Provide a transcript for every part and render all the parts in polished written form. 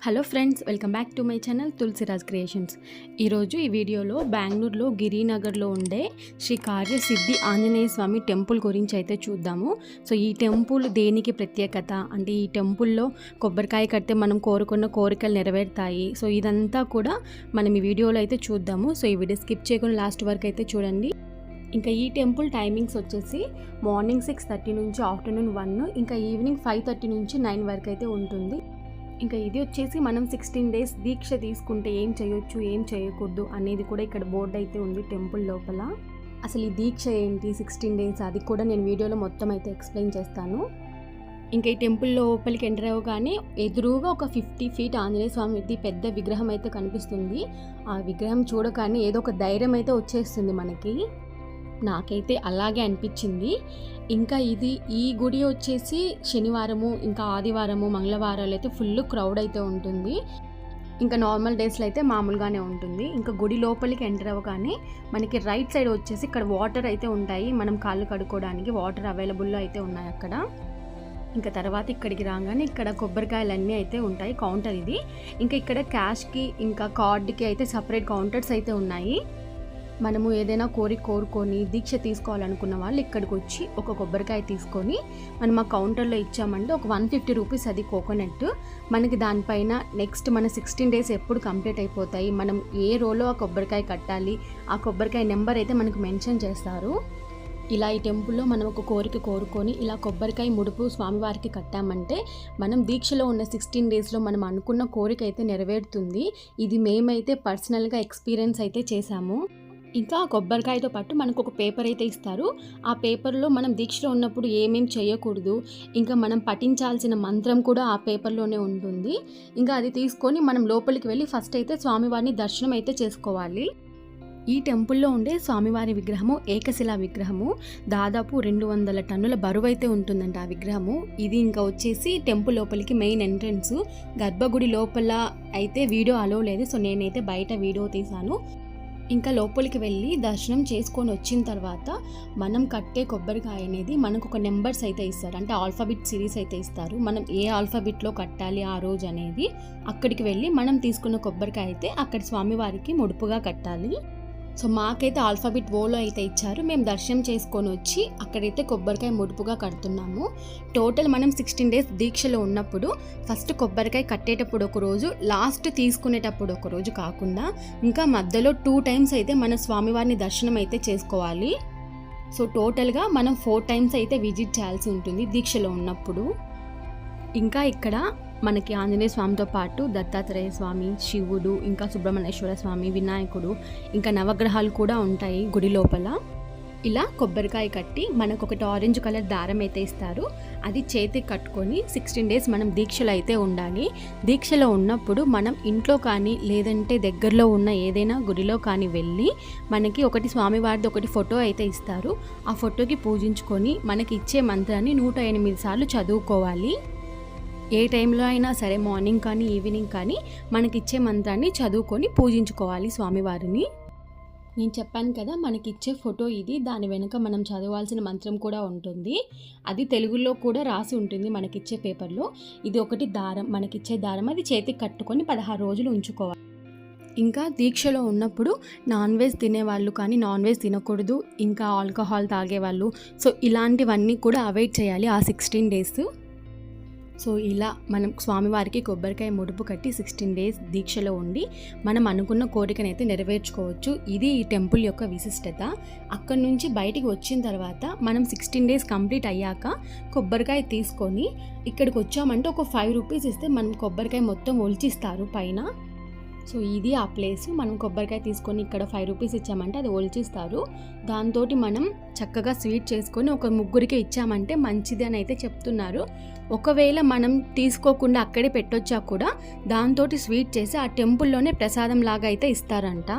Hello friends, welcome back to my channel Tulasiraj creations. ఈరోజు ఈ వీడియోలో బెంగళూరులో గిరినగర్లో ఉండే శ్రీ కార్యసిద్ధి ఆంజనేయ స్వామి టెంపుల్ గురించి అయితే చూద్దాము. సో ఈ టెంపుల్ దేనికి ప్రత్యేకత అంటే ఈ టెంపుల్లో కొబ్బరికాయ కడితే మనం కోరుకున్న కోరికలు నెరవేరుతాయి. సో ఇదంతా కూడా మనం ఈ వీడియోలో అయితే చూద్దాము. సో ఈ వీడియో స్కిప్ చేయకుండా లాస్ట్ వరకు అయితే చూడండి. ఇంకా ఈ టెంపుల్ టైమింగ్స్ వచ్చేసి మార్నింగ్ 6:30 నుంచి ఆఫ్టర్నూన్ 1, ఇంకా ఈవినింగ్ 5:30 నుంచి 9 వరకు అయితే ఉంటుంది. ఇంకా ఇది వచ్చేసి మనం 16 days దీక్ష తీసుకుంటే ఏం చేయొచ్చు ఏం చేయకూడదు అనేది కూడా ఇక్కడ బోర్డు అయితే ఉంది టెంపుల్ లోపల. అసలు ఈ దీక్ష ఏంటి, 16 days అది కూడా నేను వీడియోలో మొత్తం అయితే ఎక్స్ప్లెయిన్ చేస్తాను. ఇంకా ఈ టెంపుల్ లోపలికి ఎంటర్ అవ్వగానే ఎదురుగా ఒక 50 feet ఆంజనేయ స్వామిది పెద్ద విగ్రహం అయితే కనిపిస్తుంది. ఆ విగ్రహం చూడగానే ఏదో ఒక ధైర్యం అయితే వచ్చేస్తుంది మనకి. నాకైతే అలాగే అనిపించింది. ఇంకా ఈ గుడి వచ్చేసి శనివారము, ఇంకా ఆదివారము, మంగళవారాలు అయితే ఫుల్ క్రౌడ్ అయితే ఉంటుంది. ఇంకా నార్మల్ డేస్లో అయితే మామూలుగానే ఉంటుంది. ఇంకా గుడి లోపలికి ఎంటర్ అవ్వగానే మనకి రైట్ సైడ్ వచ్చేసి ఇక్కడ వాటర్ అయితే ఉంటాయి. మనం కాళ్ళు కడుక్కోవడానికి వాటర్ అవైలబుల్లో అయితే ఉన్నాయి అక్కడ. ఇంకా తర్వాత ఇక్కడికి రాగానే ఇక్కడ కొబ్బరికాయలన్నీ అయితే ఉంటాయి. కౌంటర్ ఇది. ఇంకా ఇక్కడ క్యాష్కి ఇంకా కార్డ్కి అయితే సపరేట్ కౌంటర్స్ అయితే ఉన్నాయి. మనము ఏదైనా కోరుకొని దీక్ష తీసుకోవాలనుకున్న వాళ్ళు ఇక్కడికి వచ్చి ఒక కొబ్బరికాయ తీసుకొని మనం ఆ కౌంటర్లో ఇచ్చామంటే ఒక 150 రూపీస్ అది కోకోనట్. మనకి దానిపైన నెక్స్ట్ మన 16 days ఎప్పుడు కంప్లీట్ అయిపోతాయి, మనం ఏ రోలో ఆ కొబ్బరికాయ కట్టాలి, ఆ కొబ్బరికాయ నెంబర్ అయితే మనకు మెన్షన్ చేస్తారు. ఇలా ఈ టెంపుల్లో మనం ఒక కోరిక కోరుకొని ఇలా కొబ్బరికాయ ముడుపు స్వామివారికి కట్టామంటే మనం దీక్షలో ఉన్న 16 daysలో మనం అనుకున్న కోరిక అయితే నెరవేరుతుంది. ఇది మేమైతే పర్సనల్గా ఎక్స్పీరియన్స్ అయితే చేశాము. ఇంకా కొబ్బరికాయతో పాటు మనకు ఒక పేపర్ అయితే ఇస్తారు. ఆ పేపర్లో మనం దీక్షలో ఉన్నప్పుడు ఏమేం చేయకూడదు, ఇంకా మనం పఠించాల్సిన మంత్రం కూడా ఆ పేపర్లోనే ఉంటుంది. ఇంకా అది తీసుకొని మనం లోపలికి వెళ్ళి ఫస్ట్ అయితే స్వామివారిని దర్శనం అయితే చేసుకోవాలి. ఈ టెంపుల్లో ఉండే స్వామివారి విగ్రహము ఏకశిలా విగ్రహము. దాదాపు 200 టన్నుల బరువు అయితే ఉంటుందంట ఆ విగ్రహము. ఇది ఇంకా వచ్చేసి టెంపుల్ లోపలికి మెయిన్ ఎంట్రన్స్. గర్భగుడి లోపల అయితే వీడియో అలో లేదు, సో నేనైతే బయట వీడియో తీశాను. ఇంకా లోపలికి వెళ్ళి దర్శనం చేసుకొని వచ్చిన తర్వాత మనం కట్టే కొబ్బరికాయ అనేది మనకు ఒక నెంబర్స్ అయితే ఇస్తారు. అంటే ఆల్ఫాబెట్ సిరీస్ అయితే ఇస్తారు. మనం ఏ ఆల్ఫాబెట్లో కట్టాలి ఆ రోజు అనేది అక్కడికి వెళ్ళి మనం తీసుకున్న కొబ్బరికాయ అయితే అక్కడ స్వామివారికి ముడుపుగా కట్టాలి. సో మాకైతే ఆల్ఫాబెట్ ఓలో అయితే ఇచ్చారు. మేము దర్శనం చేసుకొని వచ్చి అక్కడైతే కొబ్బరికాయ ముడుపుగా కడుతున్నాము. టోటల్ మనం 16 days దీక్షలో ఉన్నప్పుడు ఫస్ట్ కొబ్బరికాయ కట్టేటప్పుడు ఒక రోజు, లాస్ట్ తీసుకునేటప్పుడు ఒక రోజు కాకుండా ఇంకా మధ్యలో 2 times అయితే మన స్వామివారిని దర్శనం అయితే చేసుకోవాలి. సో టోటల్గా మనం 4 times అయితే విజిట్ చేయాల్సి ఉంటుంది దీక్షలో ఉన్నప్పుడు. ఇంకా ఇక్కడ మనకి ఆంజనేయ స్వామితో పాటు దత్తాత్రేయ స్వామి, శివుడు, ఇంకా సుబ్రహ్మణ్యేశ్వర స్వామి, వినాయకుడు, ఇంకా నవగ్రహాలు కూడా ఉంటాయి గుడి లోపల. ఇలా కొబ్బరికాయ కట్టి మనకు ఒకటి ఆరెంజ్ కలర్ దారం అయితే ఇస్తారు. అది చేతికి కట్టుకొని 16 days మనం దీక్షలో అయితే ఉండాలి. దీక్షలో ఉన్నప్పుడు మనం ఇంట్లో కానీ లేదంటే దగ్గరలో ఉన్న ఏదైనా గుడిలో కానీ వెళ్ళి మనకి ఒకటి స్వామివారిది ఒకటి ఫోటో అయితే ఇస్తారు. ఆ ఫోటోకి పూజించుకొని మనకి ఇచ్చే మంత్రాన్ని 108 సార్లు చదువుకోవాలి. ఏ టైంలో అయినా సరే, మార్నింగ్ కానీ ఈవినింగ్ కానీ మనకిచ్చే మంత్రాన్ని చదువుకొని పూజించుకోవాలి స్వామివారిని. నేను చెప్పాను కదా మనకిచ్చే ఫోటో ఇది, దాని వెనుక మనం చదవాల్సిన మంత్రం కూడా ఉంటుంది. అది తెలుగులో కూడా రాసి ఉంటుంది మనకిచ్చే పేపర్లో. ఇది ఒకటి దారం, మనకిచ్చే దారం, అది చేతికి కట్టుకొని 16 రోజులు ఉంచుకోవాలి. ఇంకా దీక్షలో ఉన్నప్పుడు నాన్ వెజ్ తినేవాళ్ళు కానీ నాన్ వెజ్ తినకూడదు, ఇంకా ఆల్కహాల్ తాగేవాళ్ళు, సో ఇలాంటివన్నీ కూడా అవాయిడ్ చేయాలి ఆ 16 days. సో ఇలా మనం స్వామివారికి కొబ్బరికాయ ముడుపు కట్టి 16 days దీక్షలో ఉండి మనం అనుకున్న కోరికనైతే నెరవేర్చుకోవచ్చు. ఇది ఈ టెంపుల్ యొక్క విశిష్టత. అక్కడి నుంచి బయటికి వచ్చిన తర్వాత మనం 16 days కంప్లీట్ అయ్యాక కొబ్బరికాయ తీసుకొని ఇక్కడికి వచ్చామంటే ఒక 5 రూపీస్ ఇస్తే మనం కొబ్బరికాయ మొత్తం ఒలిచిస్తారు పైన. సో ఇది ఆ ప్లేస్. మనం కొబ్బరికాయ తీసుకొని ఇక్కడ 5 రూపీస్ ఇచ్చామంటే అది ఒలిచిస్తారు. దాంతో మనం చక్కగా స్వీట్ చేసుకొని ఒక ముగ్గురికి ఇచ్చామంటే మంచిది అని అయితే చెప్తున్నారు. ఒకవేళ మనం తీసుకోకుండా అక్కడే పెట్టొచ్చా కూడా దాంతో స్వీట్ చేసి ఆ టెంపుల్లోనే ప్రసాదం లాగా అయితే ఇస్తారంట.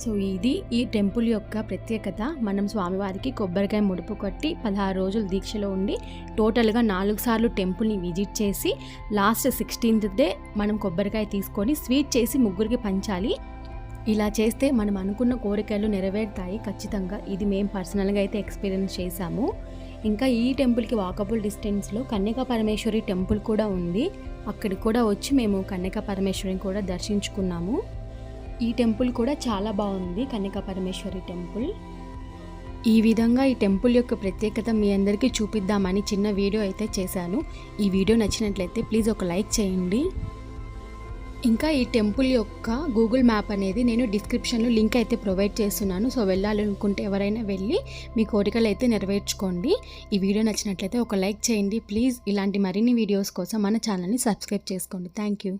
సో ఇది ఈ టెంపుల్ యొక్క ప్రత్యేకత. మనం స్వామివారికి కొబ్బరికాయ ముడుపు కట్టి 16 రోజులు దీక్షలో ఉండి టోటల్గా 4 సార్లు టెంపుల్ని విజిట్ చేసి లాస్ట్ 16th day మనం కొబ్బరికాయ తీసుకొని స్వీట్ చేసి ముగ్గురికి పంచాలి. ఇలా చేస్తే మనం అనుకున్న కోరికలు నెరవేరుతాయి ఖచ్చితంగా. ఇది మేము పర్సనల్గా అయితే ఎక్స్పీరియన్స్ చేశాము. ఇంకా ఈ టెంపుల్కి వాకబుల్ డిస్టెన్స్లో కన్యకా పరమేశ్వరి టెంపుల్ కూడా ఉంది. అక్కడికి కూడా వచ్చి మేము కన్యకా పరమేశ్వరిని కూడా దర్శించుకున్నాము. ఈ టెంపుల్ కూడా చాలా బాగుంది, కన్యకా పరమేశ్వరి టెంపుల్. ఈ విధంగా ఈ టెంపుల్ యొక్క ప్రత్యేకత మీ అందరికీ చూపిద్దామని చిన్న వీడియో అయితే చేశాను. ఈ వీడియో నచ్చినట్లయితే ప్లీజ్ ఒక లైక్ చేయండి. ఇంకా ఈ టెంపుల్ యొక్క గూగుల్ మ్యాప్ అనేది నేను డిస్క్రిప్షన్లో లింక్ అయితే ప్రొవైడ్ చేస్తున్నాను. సో వెళ్ళాలనుకుంటే ఎవరైనా వెళ్ళి మీ కోరికలు అయితే నెరవేర్చుకోండి. ఈ వీడియో నచ్చినట్లయితే ఒక లైక్ చేయండి ప్లీజ్. ఇలాంటి మరిన్ని వీడియోస్ కోసం మన ఛానల్ని సబ్స్క్రైబ్ చేసుకోండి. Thank you.